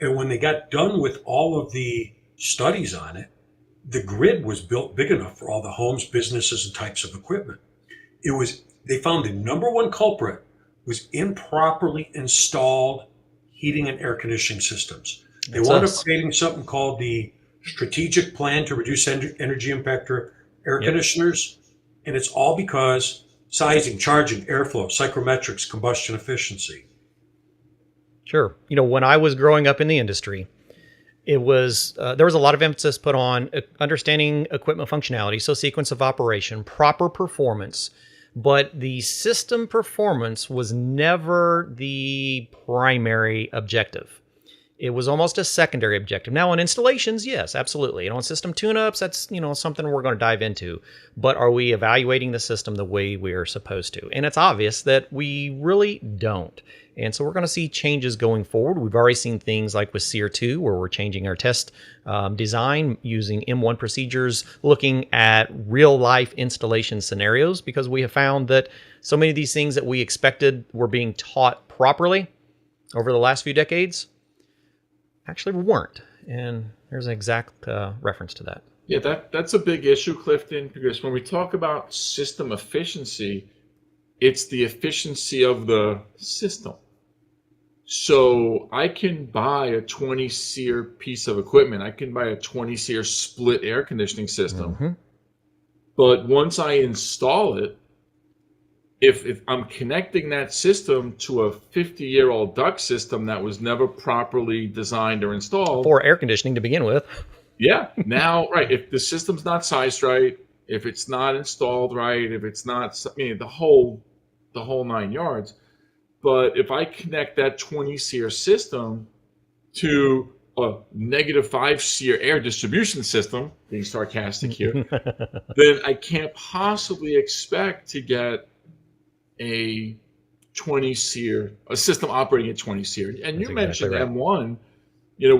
And when they got done with all of the studies on it, the grid was built big enough for all the homes, businesses, and types of equipment. They found the number one culprit was improperly installed heating and air conditioning systems. They That's wound up us. creating something called the Strategic Plan to Reduce Energy Impact for Air Yep. Conditioners, and it's all because sizing, charging, airflow, psychrometrics, combustion efficiency. Sure. When I was growing up in the industry, it was there was a lot of emphasis put on understanding equipment functionality, so sequence of operation, proper performance, but the system performance was never the primary objective. It was almost a secondary objective. Now, on installations, yes, absolutely. And on system tune-ups, that's something we're going to dive into. But are we evaluating the system the way we are supposed to? And it's obvious that we really don't. And so we're going to see changes going forward. We've already seen things like with SEER 2, where we're changing our test design using M1 procedures, looking at real-life installation scenarios, because we have found that so many of these things that we expected were being taught properly over the last few decades actually weren't. And there's an exact reference to that. Yeah, that's a big issue, Clifton, because when we talk about system efficiency, it's the efficiency of the system. So I can buy a 20 SEER piece of equipment. I can buy a 20 SEER split air conditioning system. Mm-hmm. But once I install it, if I'm connecting that system to a 50-year-old duct system that was never properly designed or installed, For air conditioning to begin with. yeah, now, right, if the system's not sized right, if it's not installed right, if it's not, the whole 9 yards. But if I connect that 20 SEER system to a -5 SEER air distribution system, being sarcastic here, then I can't possibly expect to get a 20 SEER, a system operating at 20 SEER. And That's you exactly mentioned right. M1,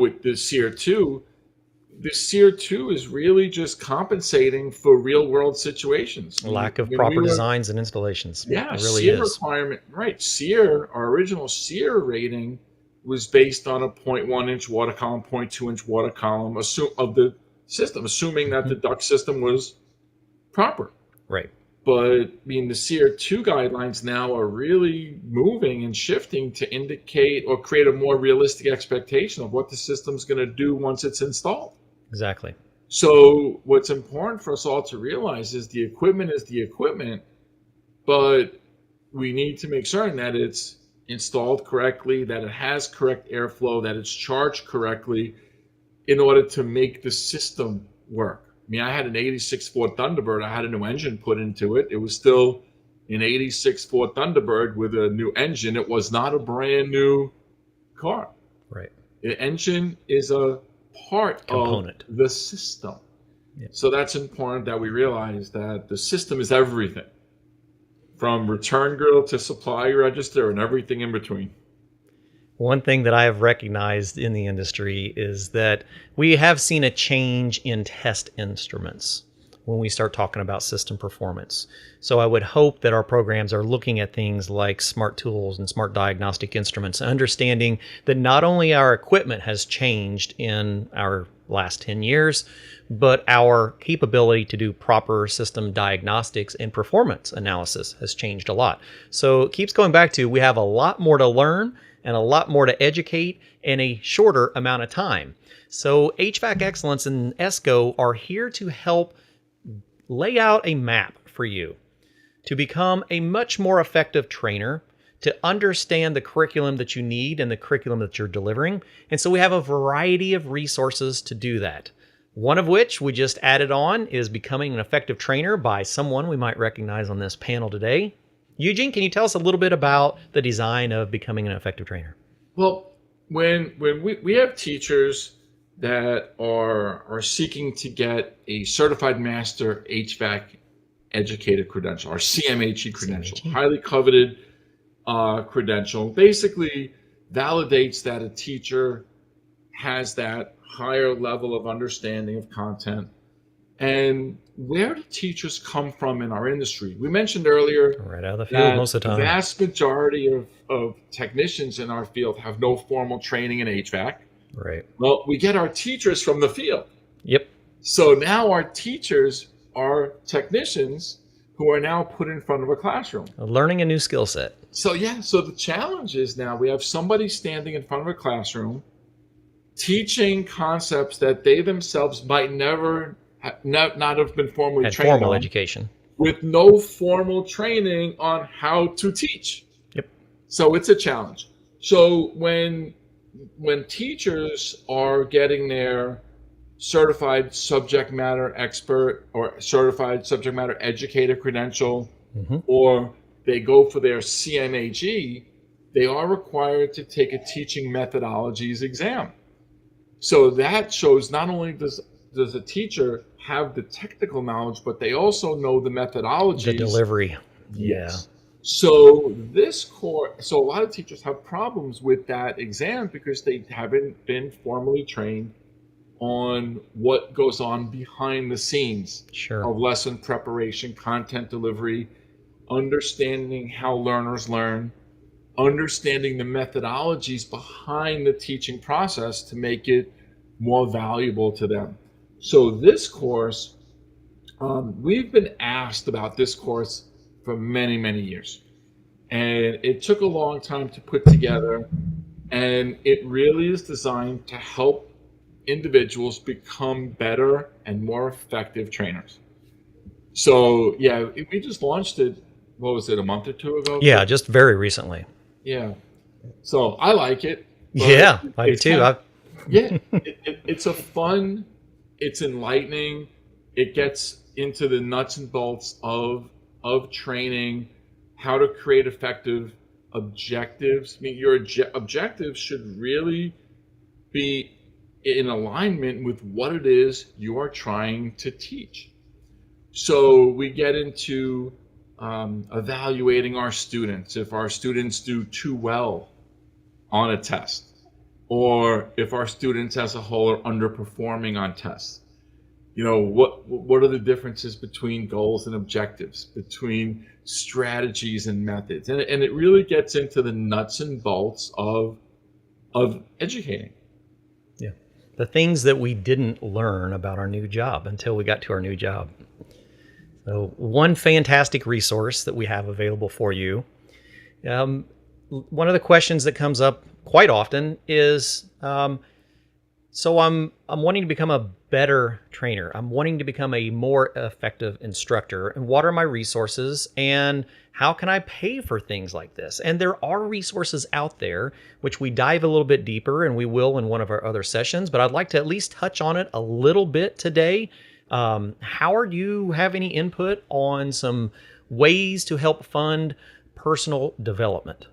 with the SEER 2. The SEER 2 is really just compensating for real world situations. Lack of When proper we were- designs and installations. Yeah, It really SEER is. requirement, right. SEER, our original SEER rating was based on a 0.1 inch water column, 0.2 inch water column of the system, assuming that the duct system was proper. Right. But the SEER 2 guidelines now are really moving and shifting to indicate or create a more realistic expectation of what the system's going to do once it's installed. Exactly. So what's important for us all to realize is the equipment is the equipment, but we need to make certain that it's installed correctly, that it has correct airflow, that it's charged correctly in order to make the system work. I had an 86 Ford Thunderbird. I had a new engine put into it. It was still an 86 Ford Thunderbird with a new engine. It was not a brand new car. Right. The engine is a Component of the system. Yeah. So that's important that we realize that the system is everything, from return grill to supply register and everything in between. One thing that I have recognized in the industry is that we have seen a change in test instruments when we start talking about system performance. So I would hope that our programs are looking at things like smart tools and smart diagnostic instruments, understanding that not only our equipment has changed in our last 10 years, but our capability to do proper system diagnostics and performance analysis has changed a lot. So it keeps going back to, we have a lot more to learn and a lot more to educate in a shorter amount of time. So HVAC Excellence and ESCO are here to help lay out a map for you to become a much more effective trainer, to understand the curriculum that you need and the curriculum that you're delivering. And so we have a variety of resources to do that. One of which we just added on is Becoming an Effective Trainer by someone we might recognize on this panel today. Eugene, can you tell us a little bit about the design of Becoming an Effective Trainer? Well, when we have teachers that are seeking to get a Certified Master HVAC Educator credential, or CMHE credential, CMHE. highly coveted credential, basically validates that a teacher has that higher level of understanding of content. And where do teachers come from in our industry? We mentioned earlier Right out of the field that most of the the time. vast majority of technicians in our field have no formal training in HVAC. Right. Well, we get our teachers from the field. Yep. So now our teachers are technicians who are now put in front of a classroom. Learning a new skill set. So the challenge is now we have somebody standing in front of a classroom teaching concepts that they themselves might never not have been formally Had trained formal on, education. with no formal training on how to teach. Yep. So it's a challenge. So when teachers are getting their certified subject matter expert or certified subject matter educator credential, or they go for their CMAG, they are required to take a teaching methodologies exam. So that shows not only does a teacher have the technical knowledge, but they also know the methodologies. The delivery. Yes. So so a lot of teachers have problems with that exam because they haven't been formally trained on what goes on behind the scenes of lesson preparation, content delivery, understanding how learners learn, understanding the methodologies behind the teaching process to make it more valuable to them. So this course, we've been asked about this course for many, many years. And it took a long time to put together. And it really is designed to help individuals become better and more effective trainers. So, we just launched it, what was it, a month or two ago? Yeah, just very recently. Yeah. So I like it. Yeah, I do too. It's a fun, it's enlightening. It gets into the nuts and bolts of training, how to create effective objectives. I mean, your objectives should really be in alignment with what it is you are trying to teach. So we get into evaluating our students. If our students do too well on a test, or if our students as a whole are underperforming on tests, what are the differences between goals and objectives, between strategies and methods, and it really gets into the nuts and bolts of educating. Yeah, the things that we didn't learn about our new job until we got to our new job. So one fantastic resource that we have available for you. One of the questions that comes up quite often is, so I'm wanting to become a better trainer. I'm wanting to become a more effective instructor. And what are my resources? And how can I pay for things like this? And there are resources out there, which we dive a little bit deeper, and we will in one of our other sessions. But I'd like to at least touch on it a little bit today. Howard, you have any input on some ways to help fund personal development?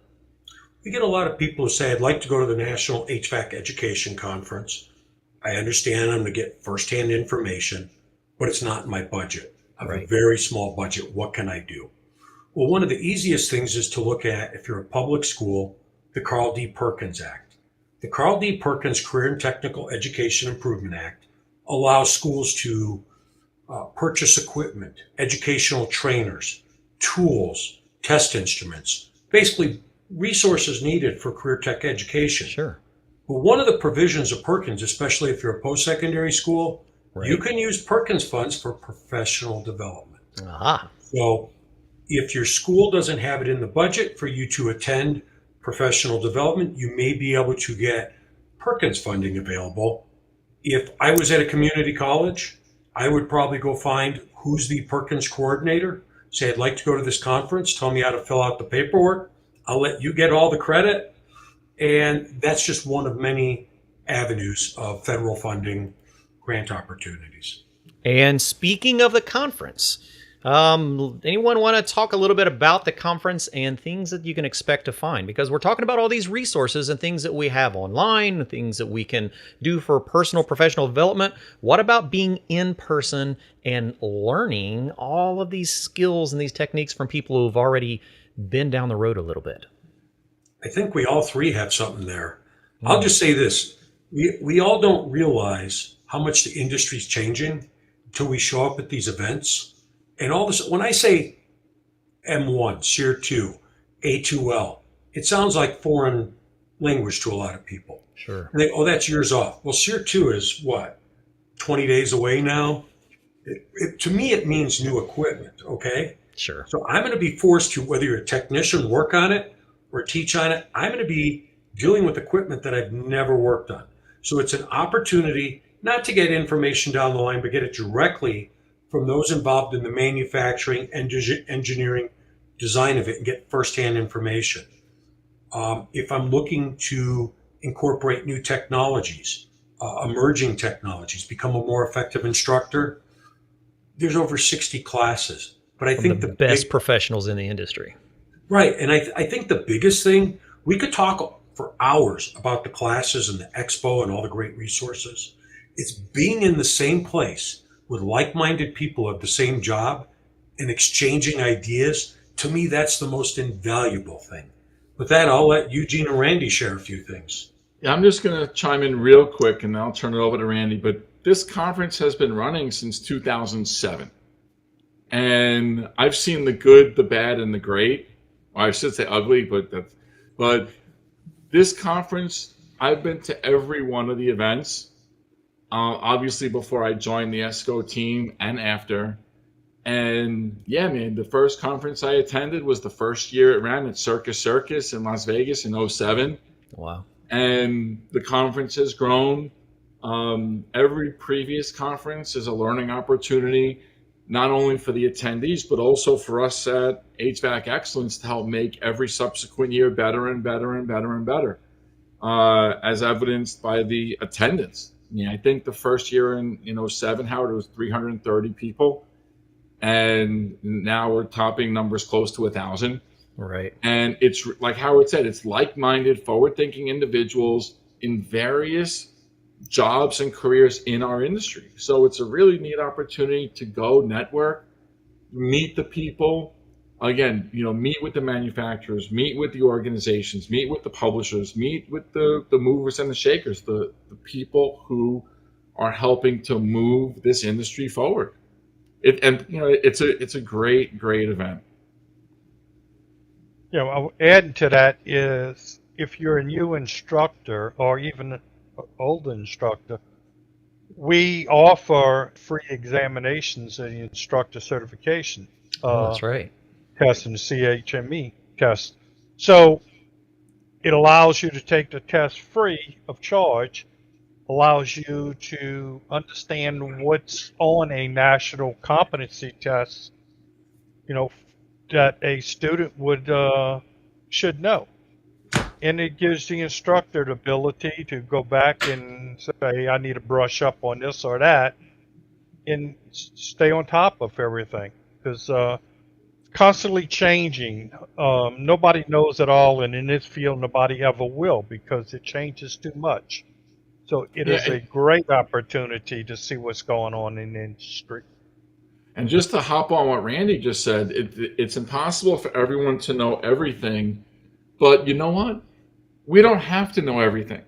We get a lot of people who say, I'd like to go to the National HVAC Education Conference. I understand I'm going to get firsthand information, but it's not in my budget. I have a very small budget. What can I do? Well, one of the easiest things is to look at, if you're a public school, the Carl D. Perkins Act. The Carl D. Perkins Career and Technical Education Improvement Act allows schools to purchase equipment, educational trainers, tools, test instruments, basically resources needed for career tech education. Sure. Well, one of the provisions of Perkins, especially if you're a post-secondary school, you can use Perkins funds for professional development. So if your school doesn't have it in the budget for you to attend professional development, you may be able to get Perkins funding available. If I was at a community college, I would probably go find who's the Perkins coordinator, say, I'd like to go to this conference, tell me how to fill out the paperwork. I'll let you get all the credit. And that's just one of many avenues of federal funding grant opportunities. And speaking of the conference, anyone want to talk a little bit about the conference and things that you can expect to find? Because we're talking about all these resources and things that we have online, things that we can do for personal, professional development. What about being in person and learning all of these skills and these techniques from people who've already been down the road a little bit? I think we all three have something there. I'll just say this. We all don't realize how much the industry's changing until we show up at these events. And all this, when I say M1, SEER 2, A2L, it sounds like foreign language to a lot of people. Sure. And they, oh, that's years off. Well, SEER 2 is what, 20 days away now? To me, it means new equipment, okay? Sure. So I'm going to be forced to, whether you're a technician, work on it or teach on it, I'm going to be dealing with equipment that I've never worked on. So it's an opportunity not to get information down the line, but get it directly from those involved in the manufacturing and engineering design of it and get firsthand information. If I'm looking to incorporate new technologies, emerging technologies, become a more effective instructor, there's over 60 classes. But I think the best professionals in the industry. Right. And I think the biggest thing, we could talk for hours about the classes and the expo and all the great resources. It's being in the same place with like-minded people of the same job and exchanging ideas. To me, that's the most invaluable thing. With that, I'll let Eugene and Randy share a few things. Yeah, I'm just going to chime in real quick, and I'll turn it over to Randy. But this conference has been running since 2007. And I've seen the good, the bad, and the great. Or I should say ugly, but this conference, I've been to every one of the events. Obviously, before I joined the ESCO team and after. And yeah, man, the first conference I attended was the first year it ran at Circus in Las Vegas in 2007. Wow. And the conference has grown. Every previous conference is a learning opportunity, not only for the attendees, but also for us at HVAC Excellence to help make every subsequent year better and better and better and better, as evidenced by the attendance. I think the first year in 2007, Howard, it was 330 people. And now we're topping numbers close to 1,000. Right. And it's like Howard said, it's like-minded, forward-thinking individuals in various jobs and careers in our industry. So it's a really neat opportunity to go network, meet the people. Again, meet with the manufacturers, meet with the organizations, meet with the publishers, meet with the movers and the shakers, the people who are helping to move this industry forward. It's a great event. Adding to that is if you're a new instructor or even an old instructor, we offer free examinations and instructor certification. That's right. Test and the CHME test. So it allows you to take the test free of charge, allows you to understand what's on a national competency test, that a student should know. And it gives the instructor the ability to go back and say, I need to brush up on this or that, and stay on top of everything. Because constantly changing. Nobody knows it all, and in this field, nobody ever will because it changes too much. So it is a great opportunity to see what's going on in the industry. And just to hop on what Randy just said, it's impossible for everyone to know everything. But you know what? We don't have to know everything.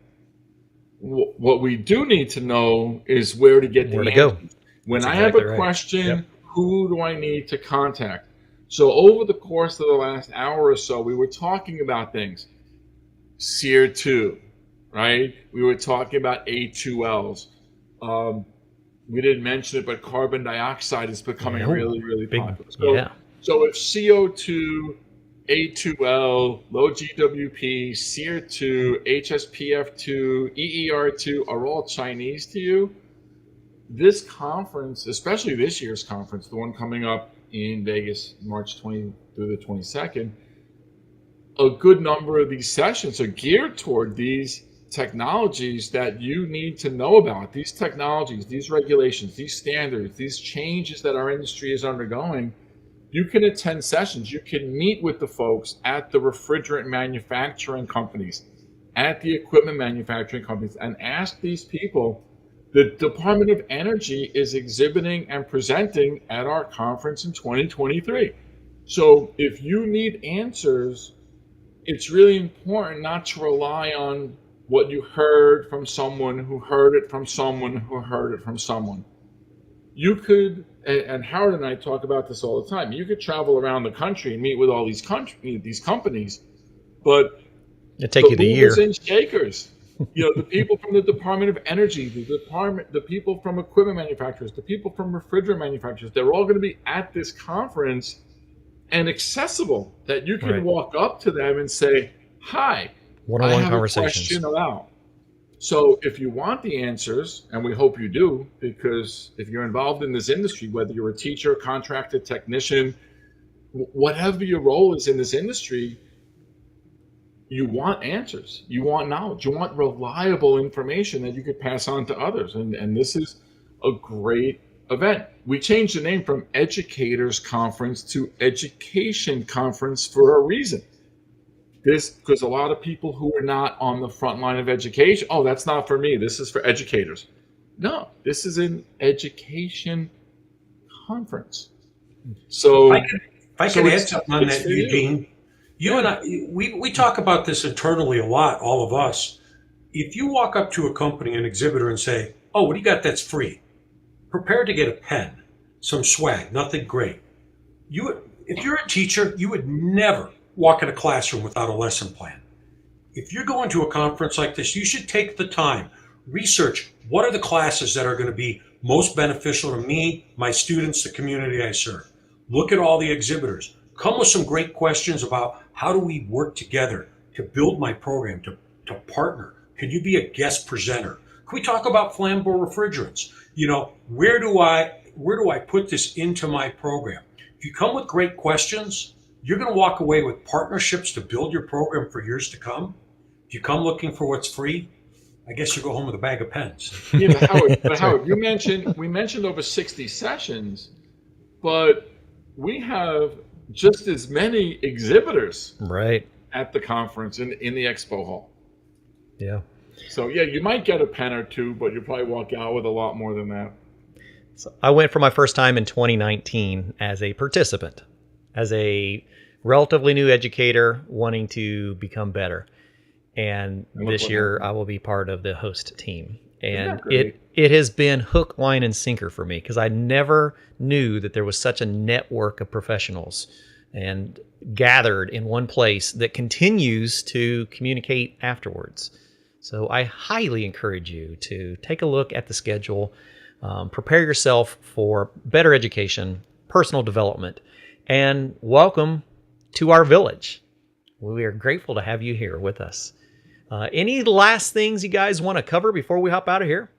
What we do need to know is where to get the answers. Go. When I have a question, who do I need to contact? So over the course of the last hour or so, we were talking about things. SEER 2, right? We were talking about A2Ls. We didn't mention it, but carbon dioxide is becoming really, really popular. So if CO2, A2L, low GWP, SEER 2, HSPF 2, EER 2 are all Chinese to you, this conference, especially this year's conference, the one coming up in Vegas, March 20 through the 22nd, a good number of these sessions are geared toward these technologies that you need to know about. These technologies, these regulations, these standards, these changes that our industry is undergoing. You can attend sessions. You can meet with the folks at the refrigerant manufacturing companies, at the equipment manufacturing companies, and ask these people. The Department of Energy is exhibiting and presenting at our conference in 2023. So if you need answers, it's really important not to rely on what you heard from someone who heard it from someone who heard it from someone. You could, and Howard and I talk about this all the time, you could travel around the country and meet with all these companies, but it'd take you the year. And shakers, the people from the Department of Energy, the people from equipment manufacturers, the people from refrigerant manufacturers, they're all going to be at this conference, and accessible that you can Right. walk up to them and say, hi, I One-on-one have a conversations. question about. So if you want the answers, and we hope you do, because if you're involved in this industry, whether you're a teacher, contractor, technician, whatever your role is in this industry, you want answers, you want knowledge, you want reliable information that you could pass on to others. And this is a great event. We changed the name from Educators Conference to Education Conference for a reason. This, because a lot of people who are not on the front line of education, oh, that's not for me, this is for educators. No, this is an education conference. So If I can add something on it's that, for you. Eugene. You and I, we talk about this internally a lot, all of us. If you walk up to a company, an exhibitor, and say, oh, what do you got that's free? Prepare to get a pen, some swag, nothing great. If you're a teacher, you would never walk in a classroom without a lesson plan. If you're going to a conference like this, you should take the time, research what are the classes that are going to be most beneficial to me, my students, the community I serve. Look at all the exhibitors. Come with some great questions about how do we work together to build my program, to partner. Could you be a guest presenter? Can we talk about flammable refrigerants? Where do I put this into my program? If you come with great questions, you're going to walk away with partnerships to build your program for years to come. If you come looking for what's free, I guess you go home with a bag of pens. Yeah, but Howard, we mentioned over 60 sessions, but we have just as many exhibitors Right. at the conference in the expo hall. Yeah. So yeah, you might get a pen or two, but you'll probably walk out with a lot more than that. So I went for my first time in 2019 as a participant, as a relatively new educator wanting to become better. And this year I will be part of the host team. And it has been hook, line, and sinker for me because I never knew that there was such a network of professionals and gathered in one place that continues to communicate afterwards. So I highly encourage you to take a look at the schedule, prepare yourself for better education, personal development, and welcome to our village. We are grateful to have you here with us. Any last things you guys want to cover before we hop out of here?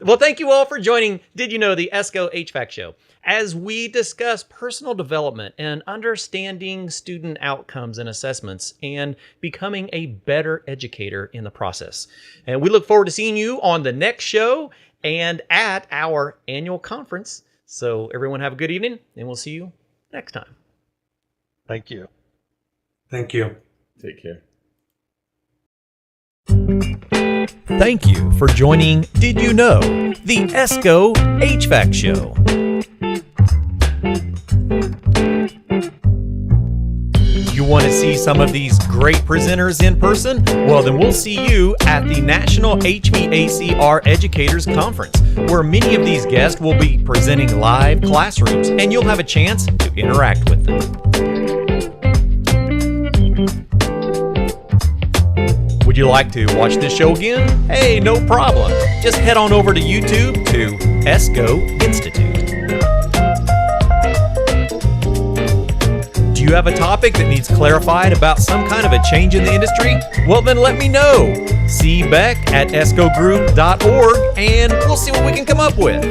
Well, thank you all for joining Did You Know, the ESCO HVAC show, as we discuss personal development and understanding student outcomes and assessments and becoming a better educator in the process. And we look forward to seeing you on the next show and at our annual conference. So everyone have a good evening, and we'll see you next time. Thank you. Thank you. Take care. Thank you for joining Did You Know, the ESCO HVAC show. You want to see some of these great presenters in person? Well, then we'll see you at the National HVACR Educators Conference, where many of these guests will be presenting live classrooms, and you'll have a chance to interact with them. Would you like to watch this show again? Hey, no problem. Just head on over to YouTube to ESCO Institute. Do you have a topic that needs clarified about some kind of a change in the industry? Well, then let me know. See Beck at escogroup.org and we'll see what we can come up with.